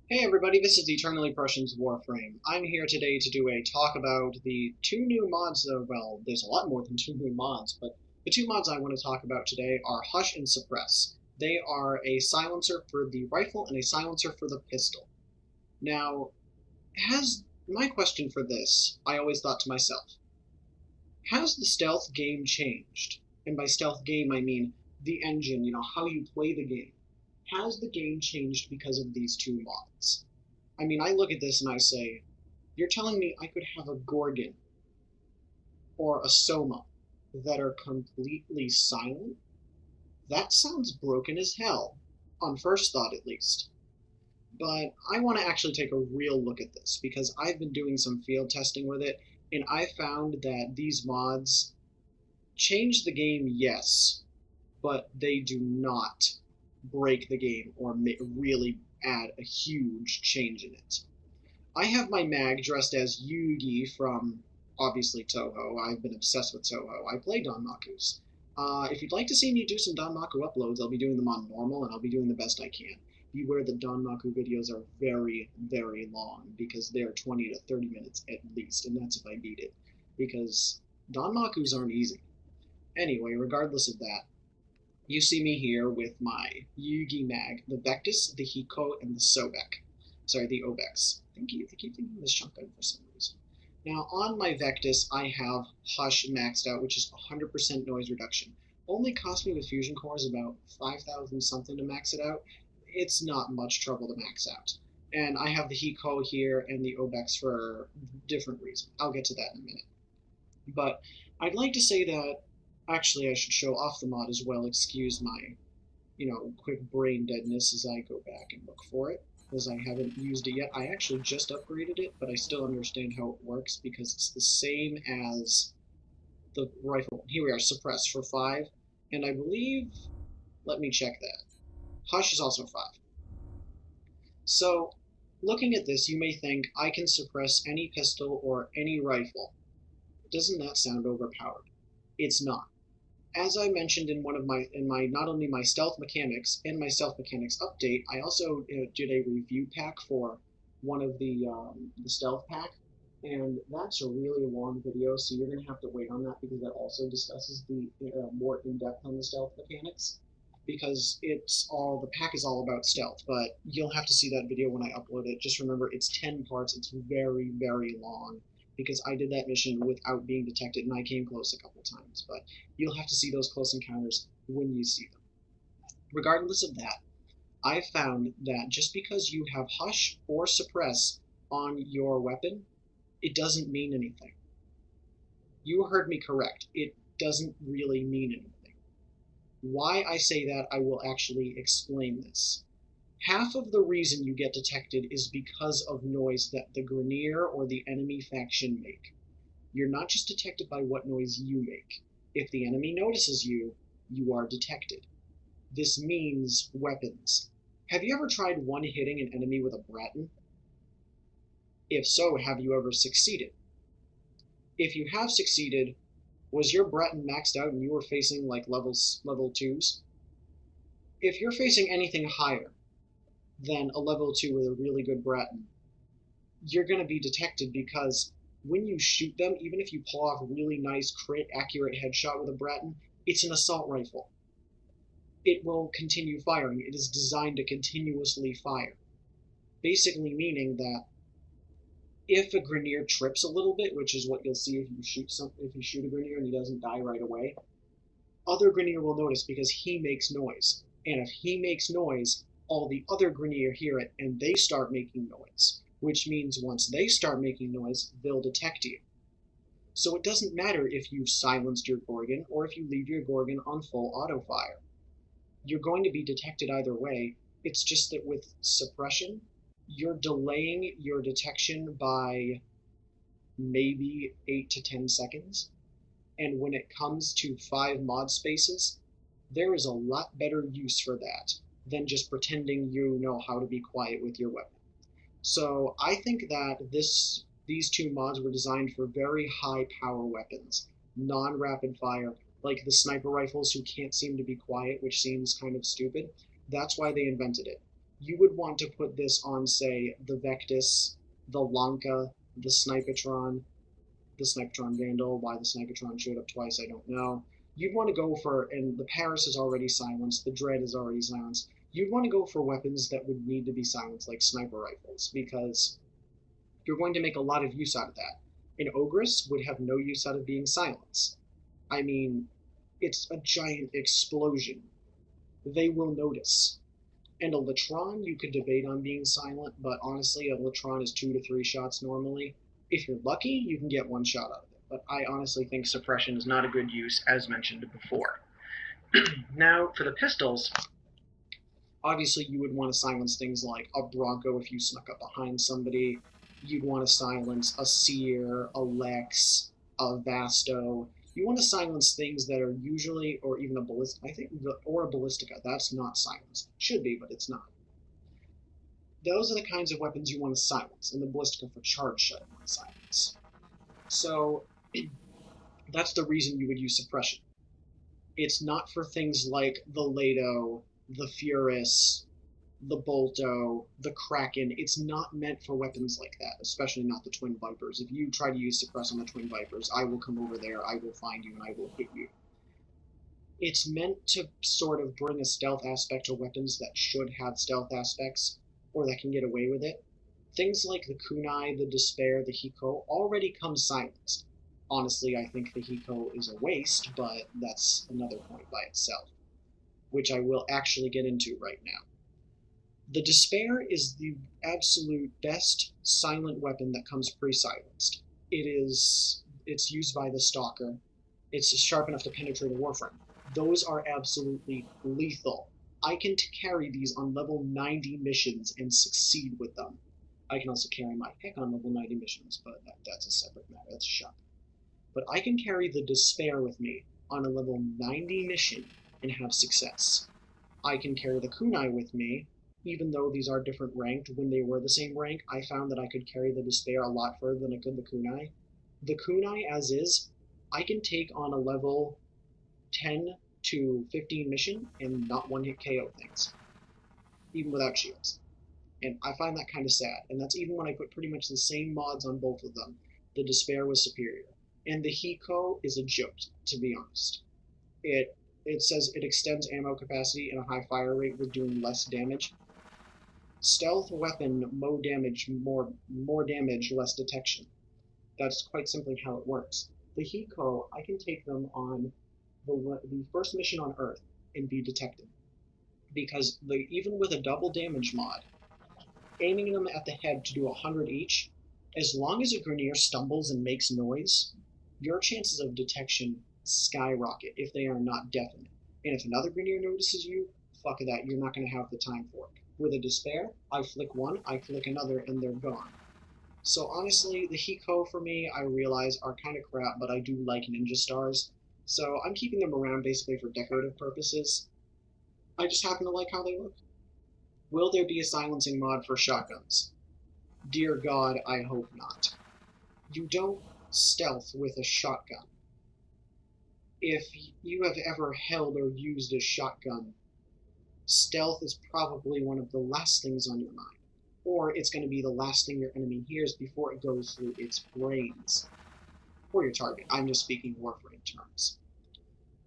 Hey everybody, this is EternallyPrussian's Warframe. I'm here today to do a talk about the two new mods. Well, there's a lot more than two new mods, but the two mods I want to talk about today are Hush and Suppress. They are a silencer for the rifle and a silencer for the pistol. Now, has my question for this, I always thought to myself, has the stealth game changed? And by stealth game, I mean the engine, how you play the game. Has the game changed because of these two mods? I mean, I look at this and I say, you're telling me I could have a Gorgon or a Soma that are completely silent? That sounds broken as hell, on first thought at least. But I want to actually take a real look at this because I've been doing some field testing with it, and I found that these mods change the game, yes, but they do not break the game or really add a huge change in it. I have my mag dressed as Yugi from, obviously, Toho. I've been obsessed with Toho. I play Danmaku's. If you'd like to see me do some Danmaku uploads, I'll be doing them on normal, and I'll be doing the best I can. Beware the Danmaku videos are very, very long, because they're 20 to 30 minutes at least, and that's if I beat it. Because Danmakus aren't easy. Anyway, regardless of that, you see me here with my Yugi mag, the Vectis, the Hiko, and the Sobek. Sorry, the Obex. I keep thinking of this shotgun for some reason. Now, on my Vectis, I have Hush maxed out, which is 100% noise reduction. Only cost me with fusion cores about 5,000 something to max it out. It's not much trouble to max out. And I have the Hiko here and the Obex for different reasons. I'll get to that in a minute. But I'd like to say that, actually, I should show off the mod as well. Excuse my, quick brain deadness as I go back and look for it, because I haven't used it yet. I actually just upgraded it, but I still understand how it works because it's the same as the rifle. Here we are, Suppress for 5, and I believe, let me check that. Hush is also 5. So, looking at this, you may think I can suppress any pistol or any rifle. Doesn't that sound overpowered? It's not. As I mentioned in my not only my stealth mechanics and my stealth mechanics update, I also did a review pack for one of the stealth pack, and that's a really long video, so you're gonna have to wait on that because that also discusses the more in depth on the stealth mechanics. Because the pack is all about stealth, but you'll have to see that video when I upload it. Just remember, it's 10 parts. It's very, very long because I did that mission without being detected, and I came close a couple times. But you'll have to see those close encounters when you see them. Regardless of that, I found that just because you have Hush or Suppress on your weapon, it doesn't mean anything. You heard me correct. It doesn't really mean anything. Why I say that, I will actually explain this. Half of the reason you get detected is because of noise that the Grineer or the enemy faction make. You're not just detected by what noise you make. If the enemy notices you, you are detected. This means weapons. Have you ever tried one-hitting an enemy with a Breton? If so, have you ever succeeded? If you have succeeded, was your Breton maxed out and you were facing like level 2s? If you're facing anything higher than a level 2 with a really good Breton, you're going to be detected because when you shoot them, even if you pull off a really nice crit accurate headshot with a Breton, it's an assault rifle. It will continue firing. It is designed to continuously fire. Basically meaning that if a Grineer trips a little bit, which is what you'll see if you shoot a Grineer and he doesn't die right away, other Grineer will notice because he makes noise. And if he makes noise, all the other Grineer hear it and they start making noise, which means once they start making noise, they'll detect you. So it doesn't matter if you've silenced your Gorgon or if you leave your Gorgon on full auto fire. You're going to be detected either way. It's just that with suppression, you're delaying your detection by maybe 8 to 10 seconds. And when it comes to 5 mod spaces, there is a lot better use for that than just pretending you know how to be quiet with your weapon. So I think that these two mods were designed for very high power weapons, non-rapid fire, like the sniper rifles who can't seem to be quiet, which seems kind of stupid. That's why they invented it. you would want to put this on, say, the Vectis, the Lanka, the Snipetron Vandal. Why the Snipetron showed up twice, I don't know. You'd want to go for, and the Paris is already silenced, the Dread is already silenced. You'd want to go for weapons that would need to be silenced, like sniper rifles, because you're going to make a lot of use out of that. An Ogress would have no use out of being silenced. I mean, it's a giant explosion. They will notice. And a Latron, you could debate on being silent, but honestly, a Latron is 2 to 3 shots normally. If you're lucky, you can get 1 shot out of it. But I honestly think suppression is not a good use, as mentioned before. Now, for the pistols, obviously you would want to silence things like a Bronco if you snuck up behind somebody. You'd want to silence a Seer, a Lex, a Vasto. You want to silence things that are usually, or even a Ballistica, I think, or a Ballistica. That's not silenced. Should be, but it's not. Those are the kinds of weapons you want to silence, and the Ballistica for charge shot you want to silence. So, that's the reason you would use suppression. It's not for things like the Lado, the Furus, the Bolto, the Kraken. It's not meant for weapons like that, especially not the Twin Vipers. If you try to use suppress on the Twin Vipers, I will come over there, I will find you, and I will hit you. It's meant to sort of bring a stealth aspect to weapons that should have stealth aspects, or that can get away with it. Things like the Kunai, the Despair, the Hiko already come silenced. Honestly, I think the Hiko is a waste, but that's another point by itself, which I will actually get into right now. The Despair is the absolute best silent weapon that comes pre-silenced. It's used by the Stalker. It's sharp enough to penetrate a Warframe. Those are absolutely lethal. I can carry these on level 90 missions and succeed with them. I can also carry my heck on level 90 missions, but that's a separate matter. That's shocking. But I can carry the Despair with me on a level 90 mission and have success. I can carry the Kunai with me. Even though these are different ranked, when they were the same rank, I found that I could carry the Despair a lot further than I could the Kunai. The Kunai, as is, I can take on a level 10 to 15 mission and not one-hit KO things, even without shields. And I find that kind of sad, and that's even when I put pretty much the same mods on both of them. The Despair was superior. And the Hiko is a joke, to be honest. It says it extends ammo capacity and a high fire rate with doing less damage. Stealth weapon, more damage, less detection. That's quite simply how it works. The Hiko, I can take them on the first mission on Earth and be detected. Because even with a double damage mod, aiming them at the head to do 100 each, as long as a Grineer stumbles and makes noise, your chances of detection skyrocket if they are not deafened. And if another Grineer notices you, fuck that, you're not going to have the time for it. With a Despair, I flick one, I flick another, and they're gone. So honestly, the Hiko for me, I realize, are kind of crap, but I do like Ninja Stars. So I'm keeping them around basically for decorative purposes. I just happen to like how they look. Will there be a silencing mod for shotguns? Dear God, I hope not. You don't stealth with a shotgun. If you have ever held or used a shotgun, stealth is probably one of the last things on your mind. Or it's going to be the last thing your enemy hears before it goes through its brains. Or your target. I'm just speaking Warframe terms.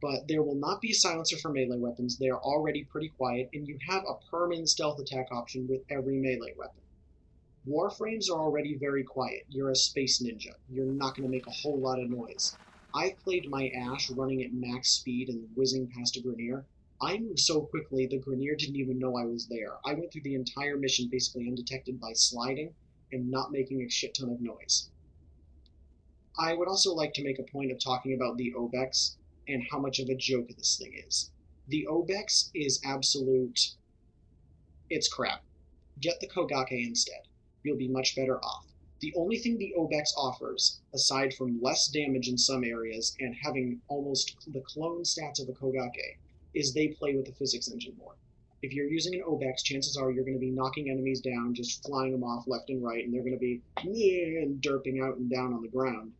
But there will not be a silencer for melee weapons. They are already pretty quiet, and you have a permanent stealth attack option with every melee weapon. Warframes are already very quiet. You're a space ninja. You're not going to make a whole lot of noise. I've played my Ash running at max speed and whizzing past a Grineer. I moved so quickly the Grineer didn't even know I was there. I went through the entire mission basically undetected by sliding and not making a shit ton of noise. I would also like to make a point of talking about the Obex and how much of a joke this thing is. The Obex is absolute... it's crap. Get the Kogake instead. You'll be much better off. The only thing the Obex offers, aside from less damage in some areas and having almost the clone stats of a Kogake, is they play with the physics engine more. If you're using an Obex, chances are you're going to be knocking enemies down, just flying them off left and right, and they're going to be and derping out and down on the ground.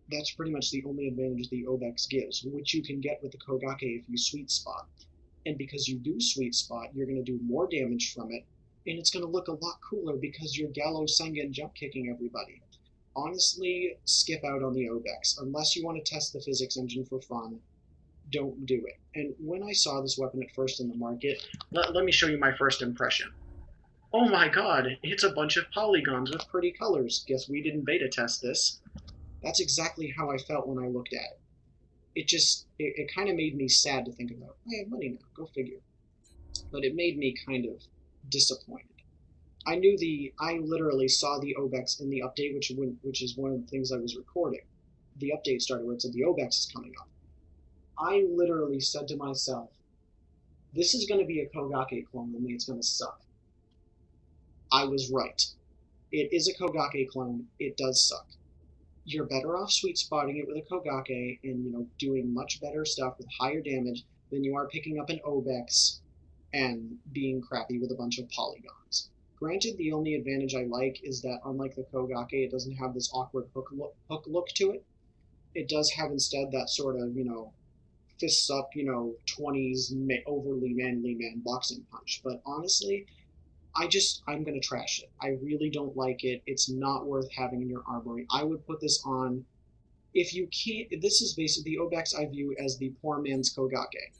That's pretty much the only advantage the Obex gives, which you can get with the Kogake if you sweet spot. And because you do sweet spot, you're going to do more damage from it, and it's going to look a lot cooler because you're Gallo Sengen jump kicking everybody. Honestly, skip out on the Obex. Unless you want to test the physics engine for fun, don't do it. And when I saw this weapon at first in the market, let me show you my first impression. Oh my god, it's a bunch of polygons with pretty colors. Guess we didn't beta test this. That's exactly how I felt when I looked at it. It kind of made me sad to think about. I have money now, go figure. But it made me kind of disappointed. I literally saw the Obex in the update, which is one of the things I was recording. The update started where it said the Obex is coming up. I literally said to myself, this is going to be a Kogake clone, only it's going to suck. I was right. It is a Kogake clone. It does suck. You're better off sweet spotting it with a Kogake and, doing much better stuff with higher damage than you are picking up an Obex and being crappy with a bunch of polygons. Granted, the only advantage I like is that unlike the Kogake, it doesn't have this awkward hook look to it. It does have instead that sort of, fists up, 20s overly manly man boxing punch. But honestly, I'm going to trash it. I really don't like it. It's not worth having in your armory. I would put this on, if you can't, this is basically, the Obex I view as the poor man's Kogake.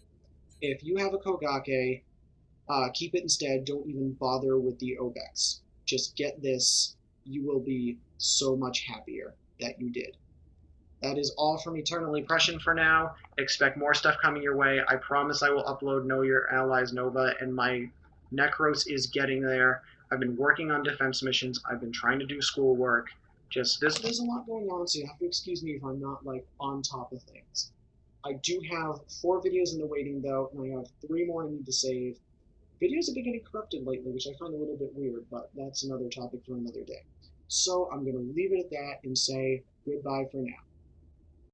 If you have a Kogake, keep it instead. Don't even bother with the Obex. Just get this. You will be so much happier that you did. That is all from EternallyPrussian for now. Expect more stuff coming your way. I promise I will upload Know Your Allies Nova, and my Necros is getting there. I've been working on defense missions. I've been trying to do schoolwork. There's a lot going on, so you have to excuse me if I'm not, on top of things. I do have 4 videos in the waiting, though, and I have 3 more I need to save. Videos have been getting corrupted lately, which I find a little bit weird, but that's another topic for another day. So I'm going to leave it at that and say goodbye for now.